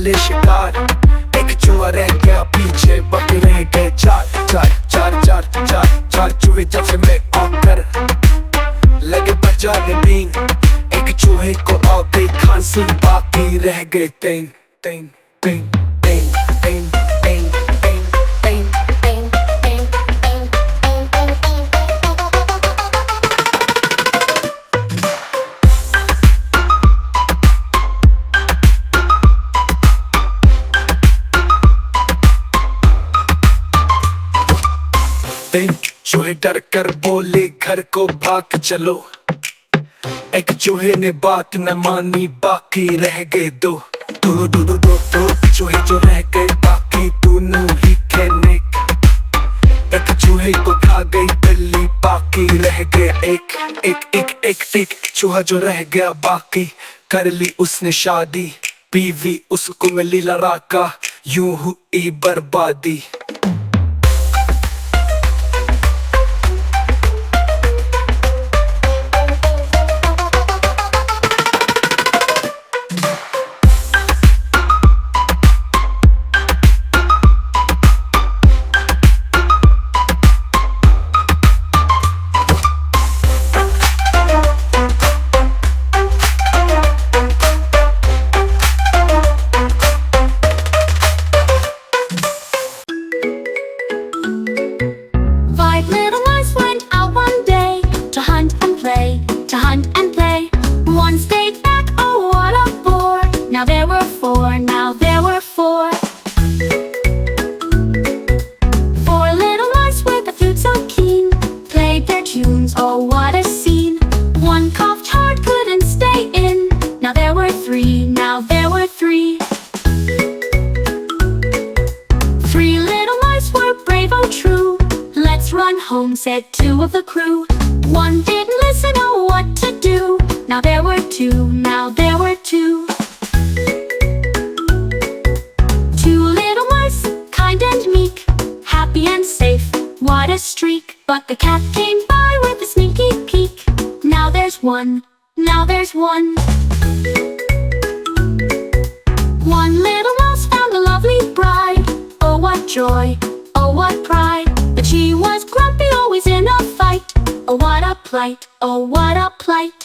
والے شکار. ایک چوہا رہ گیا پیچھے باقی رہ گئے چار. چار چار چار چار چار چوہے جب میں آ کر لگے بجانے بین. ایک چوہے کو آ گئی کھانسی باقی رہ گئے تین. تین تین تین تین تین تین تین تین تین تین چوہے ڈر کر بولے گھر کو بھاگ چلو. ایک چوہے نے بات نہ مانی باقی رہ گئے دو. دو دو دو دو دو چوہے جو رہ گئے باقی دونوں ہی کہنے. ایک چوہے کو کھا گئی بلی باقی رہ گیا ایک. ایک ایک ایک ایک چوہا جو رہ گیا باقی کر لی اس نے شادی. بیوی اس کو ملی لڑاکا یوں ہوئی بربادی. Home, said two of the crew. One didn't listen, oh what to do. Now there were two, now there were two. Two little mice, kind and meek, happy and safe, what a streak. But the cat came by with a sneaky peek. Now there's one, now there's one. One little mouse found a lovely bride. Oh what joy, oh what pride. But she was grumpy, always in a fight. Oh what a plight, oh what a plight.